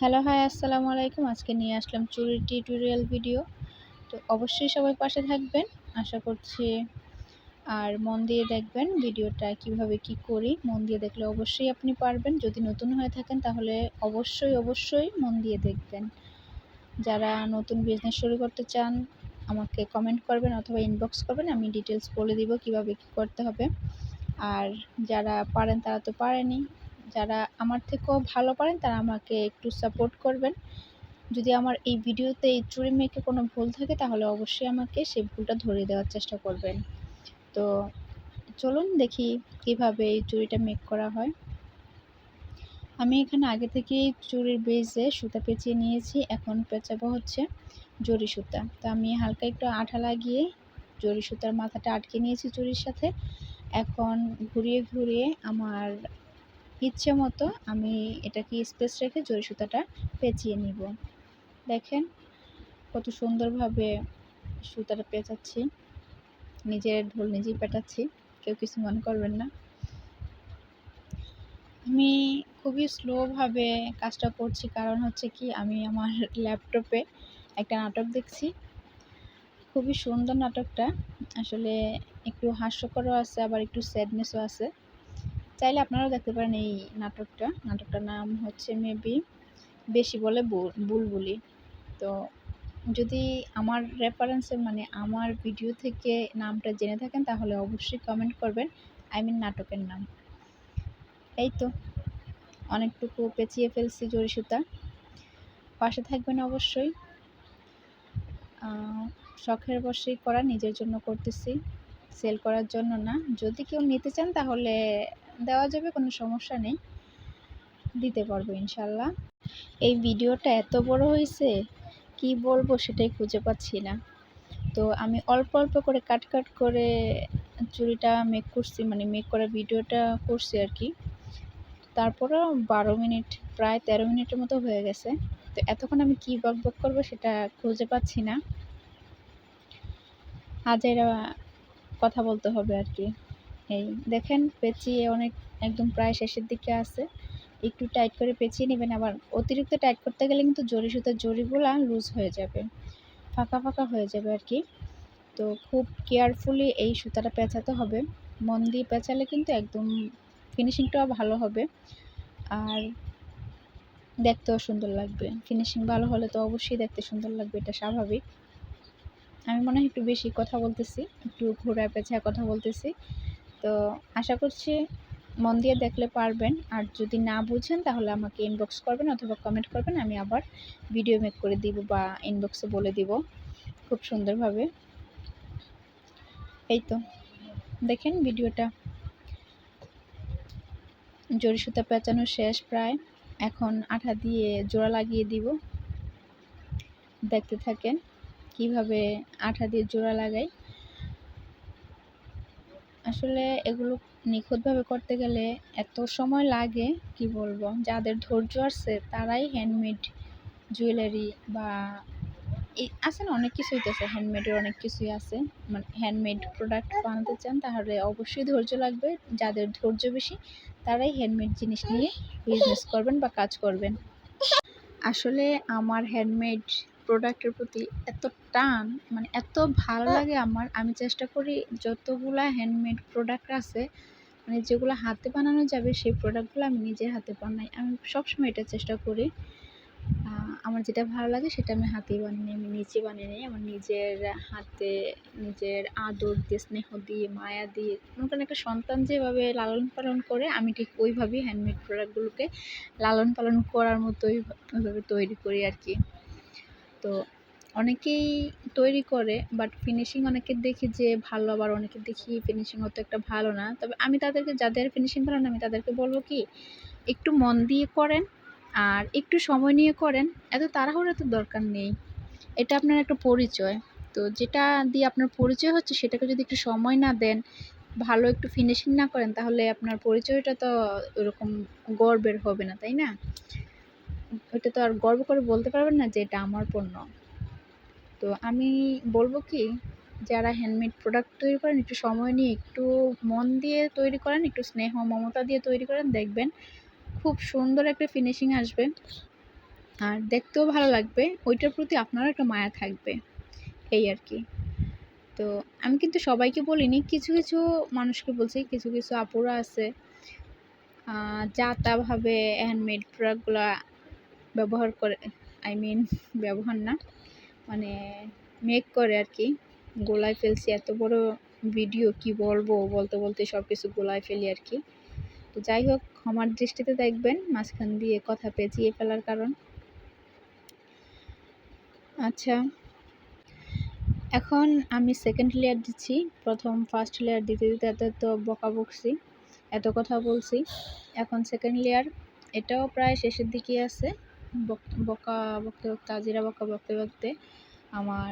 Hello, high, আসসালামু আলাইকুম। আজকে নিয়ে আসলাম চুড়ির টিউটোরিয়াল ভিডিও। তো অবশ্যই সবাই পাশে থাকবেন আশা করছি। আর মন দিয়ে দেখবেন ভিডিওটা কিভাবে কি করি। মন দিয়ে দেখলে অবশ্যই আপনি পারবেন। যদি নতুন হয়ে থাকেন তাহলে অবশ্যই মন দিয়ে দেখবেন। যারা নতুন বিজনেস শুরু করতে চান আমাকে কমেন্ট করবেন অথবা ইনবক্স করবেন। আমি ডিটেলস বলে দিব কিভাবে কি করতে হবে। আর যারা পারেন তারা তো পারেনই। যারা আমার থেকেও ভালো পারেন তারা আমাকে একটু সাপোর্ট করবেন। যদি আমার এই ভিডিওতে এই চুড়ি মেকে কোনো ভুল থাকে তাহলে অবশ্যই আমাকে সেই ভুলটা ধরিয়ে দেওয়ার চেষ্টা করবেন। তো চলুন দেখি কিভাবে এই চুড়িটা মেক করা হয়। আমি এখানে আগে থেকেই চুড়ির বেজে সুতা পেঁচিয়ে নিয়েছি। এখন পেঁচাবো হচ্ছে জরি সুতা। তো আমি হালকা একটু আঠা লাগিয়ে জরি সুতার মাথাটা আটকে নিয়েছি চুড়ির সাথে। এখন ঘুরিয়ে আমার ইচ্ছে মতো আমি এটাকে স্পেস রেখে জরি সুতাটা পেঁচিয়ে নিব। দেখেন কত সুন্দরভাবে সুতাটা পেঁচাচ্ছি। নিজের ঢোল নিজেই পেটাচ্ছি, কেউ কিছু মনে করবেন না। আমি খুবই স্লোভাবে কাজটা করছি, কারণ হচ্ছে কি আমি আমার ল্যাপটপে একটা নাটক দেখছি। খুবই সুন্দর নাটকটা, আসলে একটু হাস্যকরও আছে আবার একটু স্যাডনেসও আছে। চাইলে আপনারাও দেখতে পারেন এই নাটকটার নাম হচ্ছে মেবি বেশি বলে বুলবুলি। তো যদি আমার রেফারেন্সে মানে আমার ভিডিও থেকে নামটা জেনে থাকেন তাহলে অবশ্যই কমেন্ট করবেন। নাটকের নাম। এই তো অনেকটুকু পেঁচিয়ে ফেলছি জরি সুতা। পাশে থাকবেন অবশ্যই। শখের বশেই করা, নিজের জন্য করতেছি, সেল করার জন্য না। যদি কেউ নিতে চান তাহলে দেওয়া যাবে, কোনো সমস্যা নেই, দিতে পারবো ইনশাল্লাহ। এই ভিডিওটা এত বড় হয়েছে কি বলবো সেটাই খুঁজে পাচ্ছি না। তো আমি অল্প করে কাট করে চুড়িটা মেক করছি, মানে মেক করা ভিডিওটা করছি আর কি। তারপরেও 12 মিনিট, প্রায় 13 মিনিটের মতো হয়ে গেছে। তো এতক্ষণ আমি কী বকবক করবো সেটা খুঁজে পাচ্ছি না। হাজাইরা কথা বলতে হবে আর কি। এই দেখেন পেঁচিয়ে একদম প্রায় শেষের দিকে আছে। একটু টাইট করে পেঁচিয়ে নেবেন। আবার অতিরিক্ত টাইট করতে গেলে কিন্তু জরি সুতার জরিগুলা লুজ হয়ে যাবে, ফাঁকা হয়ে যাবে আর কি। তো খুব কেয়ারফুলি এই সুতাটা পেঁচাতে হবে। মন দিয়ে পেঁচালে কিন্তু একদম ফিনিশিংটাও ভালো হবে আর দেখতেও সুন্দর লাগবে। ফিনিশিং ভালো হলে তো অবশ্যই দেখতে সুন্দর লাগবে, এটা স্বাভাবিক। আমি মনে হয় একটু বেশি কথা বলতেছি, একটু ঘোরায় পেঁচায় কথা বলতেছি। তো আশা করছি মন দিয়ে দেখলে পারবেন। আর যদি না বুঝেন তাহলে আমাকে ইনবক্স করবেন অথবা কমেন্ট করবেন, আমি আবার ভিডিও মেক করে দিব বা ইনবক্সে বলে দিব খুব সুন্দরভাবে। এই তো দেখেন ভিডিওটা, জরি সুতা পেঁচানো শেষ প্রায়। এখন আঠা দিয়ে জোড়া লাগিয়ে দিব। দেখতে থাকেন কিভাবে আঠা দিয়ে জোড়া লাগাই। আসলে এগুলো নিখুঁতভাবে করতে গেলে এত সময় লাগে কি বলবো। যাদের ধৈর্য আছে তারাই হ্যান্ডমেড জুয়েলারি বা আছে না, অনেক কিছুই তো আছে, হ্যান্ডমেডের অনেক কিছুই আছে। মানে হ্যান্ডমেড প্রোডাক্ট বানাতে চান তাহলে অবশ্যই ধৈর্য লাগবে। যাদের ধৈর্য বেশি তারাই হ্যান্ডমেড জিনিস নিয়ে বিজনেস করবেন বা কাজ করবেন। আসলে আমার হ্যান্ডমেড প্রোডাক্টের প্রতি এত টান, মানে এত ভালো লাগে আমার। আমি চেষ্টা করি যতগুলা হ্যান্ডমেড প্রোডাক্ট আছে, মানে যেগুলো হাতে বানানো যাবে সেই প্রোডাক্টগুলো আমি নিজের হাতে বানাই। আমি সবসময় এটা চেষ্টা করি। আমার যেটা ভালো লাগে সেটা আমি হাতেই বানিয়ে নিই, আমি নিজে বানিয়ে নিই। আমার নিজের হাতে নিজের আদর দিয়ে, স্নেহ দিয়ে, মায়া দিয়ে, মনে করেন একটা সন্তান যেভাবে লালন পালন করে আমি ঠিক ওইভাবেই হ্যান্ডমেড প্রোডাক্টগুলোকে লালন পালন করার মতোই ওইভাবে তৈরি করি আর কি। তো অনেকেই তৈরি করে বাট ফিনিশিং অনেকের দেখি যে ভালো, আবার অনেকের দেখি ফিনিশিং অত একটা ভালো না। তবে আমি তাদেরকে, যাদের ফিনিশিং ভালো না, আমি তাদেরকে বলবো কি একটু মন দিয়ে করেন আর একটু সময় নিয়ে করেন। এত তাড়াহুড়ো তো দরকার নেই। এটা আপনার একটা পরিচয়। তো যেটা দিয়ে আপনার পরিচয় হচ্ছে সেটাকে যদি একটু সময় না দেন, ভালো একটু ফিনিশিং না করেন তাহলে আপনার পরিচয়টা তো ওরকম গর্বের হবে না, তাই না? ওইটা তো আর গর্ব করে বলতে পারবেন না যে এটা আমার পণ্য। তো আমি বলবো কি, যারা হ্যান্ডমেড প্রোডাক্ট তৈরি করেন একটু সময় নিয়ে, একটু মন দিয়ে তৈরি করেন, একটু স্নেহ মমতা দিয়ে তৈরি করেন, দেখবেন খুব সুন্দর একটা ফিনিশিং আসবে। আর দেখতেও ভালো লাগবে, ওইটার প্রতি আপনারও একটা মায়া থাকবে, এই আর কি। তো আমি কিন্তু সবাইকে বলিনি, কিছু কিছু মানুষকে বলছি, কিছু কিছু আপুরা আছে যা তাভাবে হ্যান্ডমেড প্রোডাক্টগুলো ব্যবহার করে, আই মিন ব্যবহার না, মানে মেক করে আর কি। গোলায় ফেলছি, এত বড় ভিডিও কি বলবো, বলতে বলতে সব কিছু গোলায় ফেলি আর কি। তো যাই হোক, আমার দৃষ্টিতে দেখবেন মাঝখান দিয়ে কথা পেঁচিয়ে ফেলার কারণ। আচ্ছা, এখন আমি সেকেন্ড লেয়ার দিচ্ছি। প্রথম ফার্স্ট লেয়ার দিতে দিতে এত বকা বকছি, এত কথা বলছি। এখন সেকেন্ড লেয়ার, এটাও প্রায় শেষের দিকে আছে। বকা বকতে বকতে, আজিরা বকা বকতে বকতে আমার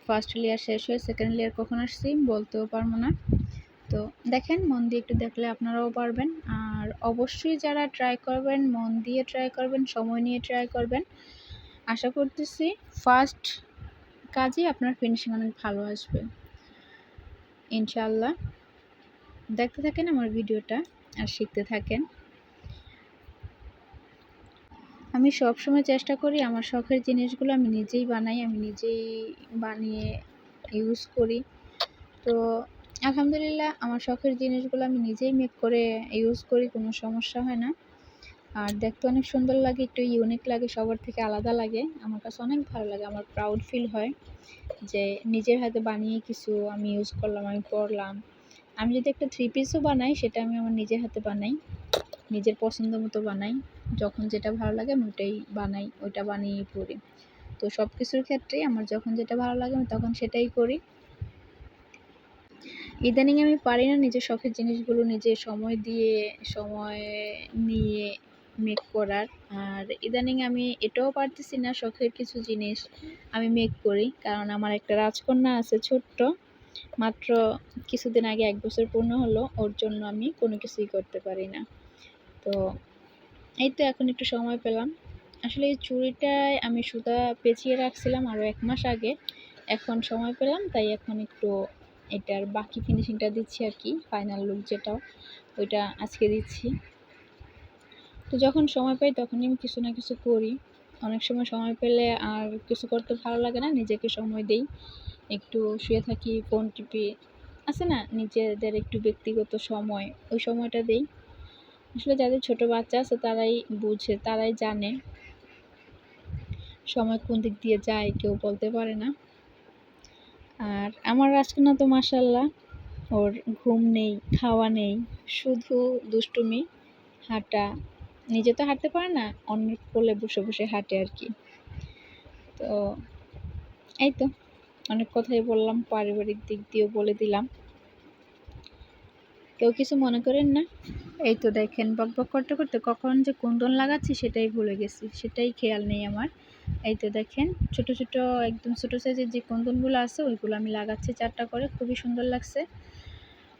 ফার্স্ট লেয়ার শেষ হয়ে সেকেন্ড লেয়ার কখন আসছি বলতেও পারবো না। তো দেখেন, মন দিয়ে একটু দেখলে আপনারাও পারবেন। আর অবশ্যই যারা ট্রাই করবেন, মন দিয়ে ট্রাই করবেন, সময় নিয়ে ট্রাই করবেন, আশা করতেছি ফার্স্ট কাজে আপনার ফিনিশিং অনেক ভালো আসবে ইনশাআল্লাহ। দেখতে থাকেন আমার ভিডিওটা আর শিখতে থাকেন। আমি সবসময় চেষ্টা করি আমার শখের জিনিসগুলো আমি নিজেই বানাই, আমি নিজেই বানিয়ে ইউজ করি। তো আলহামদুলিল্লাহ, আমার শখের জিনিসগুলো আমি নিজেই মেক করে ইউজ করি, কোনো সমস্যা হয় না। আর দেখতে অনেক সুন্দর লাগে, একটু ইউনিক লাগে, সবার থেকে আলাদা লাগে। আমার কাছে অনেক ভালো লাগে, আমার প্রাউড ফিল হয় যে নিজের হাতে বানিয়ে কিছু আমি ইউজ করলাম, আমি পরলাম। আমি যদি একটা থ্রি পিসও বানাই, সেটা আমি আমার নিজের হাতে বানাই, নিজের পছন্দ মতো বানাই। যখন যেটা ভালো লাগে আমি ওটাই বানাই, ওইটা বানিয়ে পরি। তো সব কিছুর ক্ষেত্রেই আমার যখন যেটা ভালো লাগে আমি তখন সেটাই করি। ইদানিং আমি পারি না নিজের শখের জিনিসগুলো নিজে সময় দিয়ে, সময় নিয়ে মেক করার। আর ইদানিং আমি এটাও পারতেছি না শখের কিছু জিনিস আমি মেক করি, কারণ আমার একটা রাজকন্যা আছে ছোট্ট, মাত্র কিছুদিন আগে 1 বছর পূর্ণ হলো, ওর জন্য আমি কোনো কিছুই করতে পারি না। তো এই তো এখন একটু সময় পেলাম। আসলে এই চুড়িটায় আমি সুতা পেঁচিয়ে রাখছিলাম আরও 1 মাস আগে, এখন সময় পেলাম তাই এখন একটু এটার বাকি ফিনিশিংটা দিচ্ছি আর কি, ফাইনাল লুক যেটা ওইটা আজকে দিচ্ছি। তো যখন সময় পাই তখনই আমি কিছু না কিছু করি। অনেক সময় পেলে আর কিছু করতে ভালো লাগে না, নিজেকে সময় দেই, একটু শুয়ে থাকি, ফোন টিপি, আছে না নিজেদের একটু ব্যক্তিগত সময়, ওই সময়টা দেই। আসলে যাদের ছোট বাচ্চা আছে তারাই বুঝে, তারাই জানে সময় কোন দিক দিয়ে যায়, কেউ বলতে পারে না। আর আমার রাজকন্যা তো মাশাআল্লাহ, ওর ঘুম নেই, খাওয়া নেই, শুধু দুষ্টুমি, হাঁটা। নিজে তো হাঁটতে পারে না, অন্যের কোলে বসে বসে হাঁটে আর কি। তো এই তো, অনেক কথাই বললাম, পারিবারিক দিক দিয়েও বলে দিলাম, কেউ কিছু মনে করেন না। এই তো দেখেন, বকবক করতে করতে কখন যে কুন্দন লাগাচ্ছি সেটাই ভুলে গেছি, সেটাই খেয়াল নেই আমার। এই তো দেখেন, ছোট ছোট, একদম ছোট সাইজের যে কুন্দনগুলো আছে ওইগুলো আমি লাগাচ্ছি 4টা করে, খুবই সুন্দর লাগছে,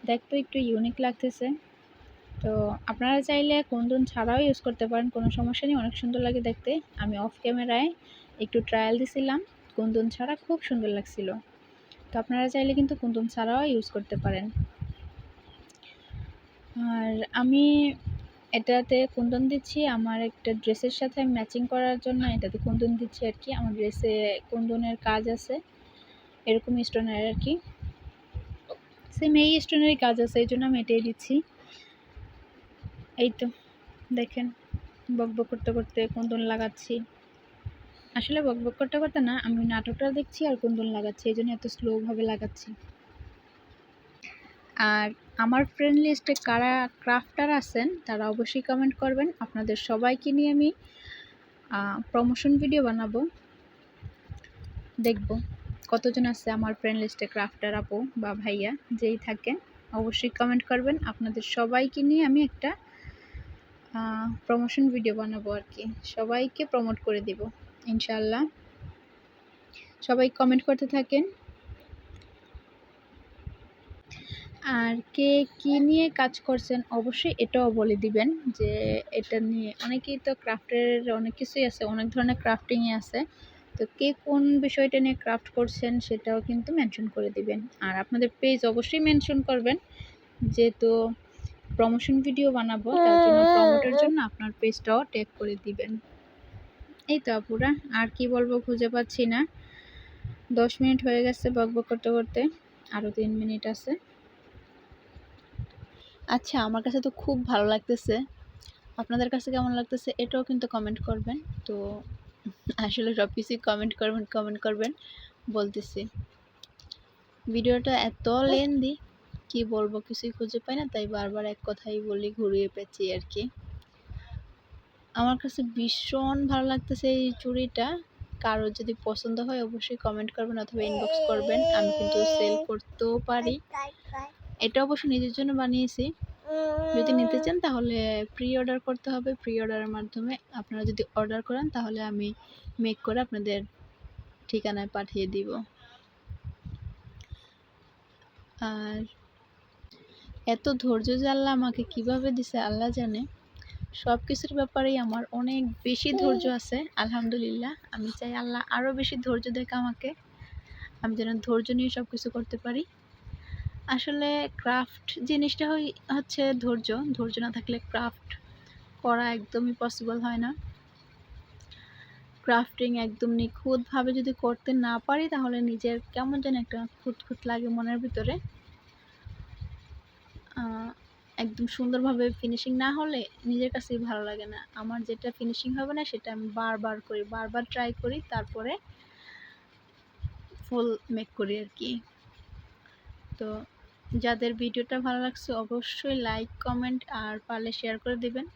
দেখতে একটু ইউনিক লাগতেছে। তো আপনারা চাইলে কুন্দন ছাড়াও ইউজ করতে পারেন, কোনো সমস্যা নেই, অনেক সুন্দর লাগে দেখতে। আমি অফ ক্যামেরায় একটু ট্রায়াল দিছিলাম, কুন্দন ছাড়া খুব সুন্দর লাগছিল। তো আপনারা চাইলে কিন্তু কুন্দন ছাড়াও ইউজ করতে পারেন। আর আমি এটাতে কুন্দন দিচ্ছি আমার একটা ড্রেসের সাথে ম্যাচিং করার জন্য, এটাতে কুন্দন দিচ্ছি আর কি। আমার ড্রেসে কুন্দনের কাজ আছে, এরকম স্টোনের আর কি, সেম এই স্টোনেরই কাজ আছে, এই জন্য আমি এটাই দিচ্ছি। এই তো দেখেন, বকবক করতে করতে কুন্দন লাগাচ্ছি। আসলে বকবক করতে করতে না, আমি নাটকটা দেখছি আর কুন্দন লাগাচ্ছি, এই জন্য এত স্লোভাবে লাগাচ্ছি। আর আমার ফ্রেন্ড লিস্টে কারা ক্রাফটার আছেন তারা অবশ্যই কমেন্ট করবেন, আপনাদের সবাইকে নিয়ে আমি প্রমোশন ভিডিও বানাবো, দেখব কতজন আছে আমার ফ্রেন্ড লিস্টে ক্রাফটার আপু বা ভাইয়া যেই থাকেন, অবশ্যই কমেন্ট করবেন। আপনাদের সবাইকে নিয়ে আমি একটা প্রমোশন ভিডিও বানাবো আর কি, সবাইকে প্রমোট করে দিব ইনশাল্লাহ। সবাই কমেন্ট করতে থাকেন। আর কে কী নিয়ে কাজ করছেন অবশ্যই এটাও বলে দিবেন, যে এটা নিয়ে অনেকেই তো ক্রাফটের অনেক কিছুই আছে, অনেক ধরনের ক্রাফটিংই আছে। তো কে কোন বিষয়টা নিয়ে ক্রাফট করছেন সেটাও কিন্তু মেনশন করে দিবেন। আর আপনাদের পেজ অবশ্যই মেনশন করবেন, যেহেতু প্রমোশন ভিডিও বানাবো তার জন্য, প্রমোটের জন্য আপনার পেজটাও ট্যাগ করে দিবেন। এই তো আপুরা, আর কি বলবো খুঁজে পাচ্ছি না। 10 মিনিট হয়ে গেছে বকবক করতে করতে, আরও 3 মিনিট আছে। আচ্ছা, আমার কাছে তো খুব ভালো লাগতেছে, আপনাদের কাছে কেমন লাগতেছে এটাও কিন্তু কমেন্ট করবেন। তো আসলে সব কিছুই কমেন্ট করবেন বলতেছি। ভিডিওটা এত লেন্দি, কি বলবো কিছুই খুঁজে পাই না, তাই বারবার এক কথাই বলি, ঘুরিয়ে পেঁচিয়ে আর কি। আমার কাছে ভীষণ ভালো লাগতেছে এই চুড়িটা। কারো যদি পছন্দ হয় অবশ্যই কমেন্ট করবেন অথবা ইনবক্স করবেন, আমি কিন্তু সেল করতেও পারি। এটা অবশ্য নিজের জন্য বানিয়েছি। যদি নিতে চান তাহলে প্রি অর্ডার করতে হবে। প্রি অর্ডারের মাধ্যমে আপনারা যদি অর্ডার করেন তাহলে আমি মেক করে আপনাদের ঠিকানায় পাঠিয়ে দিব। আর এত ধৈর্য যে আল্লাহ আমাকে কিভাবে দিছে আল্লাহ জানে। সব কিছুর ব্যাপারেই আমার অনেক বেশি ধৈর্য আছে আলহামদুলিল্লাহ। আমি চাই আল্লাহ আরও বেশি ধৈর্য দেখ আমাকে, আমি যেন ধৈর্য নিয়ে সব কিছু করতে পারি। আসলে ক্রাফট জিনিসটা হচ্ছে ধৈর্য। ধৈর্য না থাকলে ক্রাফট করা একদমই পসিবল হয় না। ক্রাফটিং একদম নিখুঁতভাবে যদি করতে না পারি তাহলে নিজের কেমন যেন একটা খুঁতখুঁত লাগে মনের ভিতরে। একদম সুন্দরভাবে ফিনিশিং না হলে নিজের কাছেই ভালো লাগে না। আমার যেটা ফিনিশিং হবে না সেটা আমি বারবার করি, বারবার ট্রাই করি, তারপরে ফুল মেক করি আর কি। তো যাদের ভিডিওটা ভালো লাগছে অবশ্যই লাইক কমেন্ট আর পারলে শেয়ার করে দিবেন।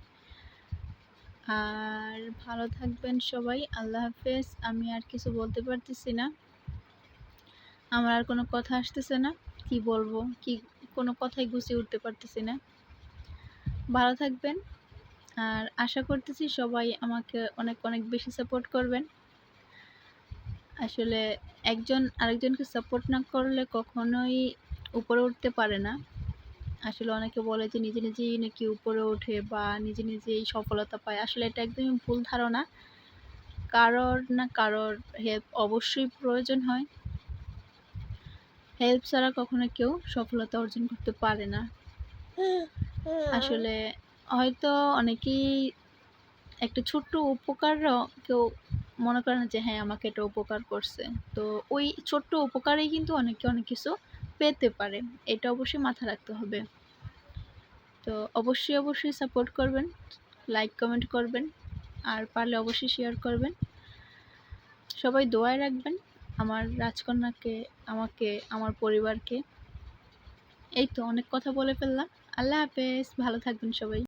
আর ভালো থাকবেন সবাই। আল্লাহ হাফেজ। আমি আর কিছু বলতে পারতেছি না, আমার আর কোনো কথা আসতেছে না, কি বলবো, কি কোনো কথাই গুছিয়ে উঠতে পারতেছি না। ভালো থাকবেন, আর আশা করতেছি সবাই আমাকে অনেক অনেক বেশি সাপোর্ট করবেন। আসলে একজন আরেকজনকে সাপোর্ট না করলে কখনোই উপরে উঠতে পারে না। আসলে অনেকে বলে যে নিজে নিজেই নাকি উপরে ওঠে বা নিজে নিজেই সফলতা পায়, আসলে এটা একদমই ভুল ধারণা। কারোর না কারোর হেল্প অবশ্যই প্রয়োজন হয়। হেল্প ছাড়া কখনো কেউ সফলতা অর্জন করতে পারে না। আসলে হয়তো অনেকেই একটা ছোট্ট উপকারও কেউ মনে করে না যে হ্যাঁ আমাকে এটা উপকার করছে, তো ওই ছোট্ট উপকারেই কিন্তু অনেকে অনেক কিছু পেতে পারে, এটা অবশ্যই মাথায় রাখতে হবে। তো অবশ্যই সাপোর্ট করবেন, লাইক কমেন্ট করবেন, আর পারলে অবশ্যই শেয়ার করবেন। সবাই দোয়ায় রাখবেন আমার রাজকন্যাকে, আমাকে, আমার পরিবারকে। এই তো অনেক কথা বলে ফেললাম। আল্লাহ হাফেজ, ভালো থাকবেন সবাই।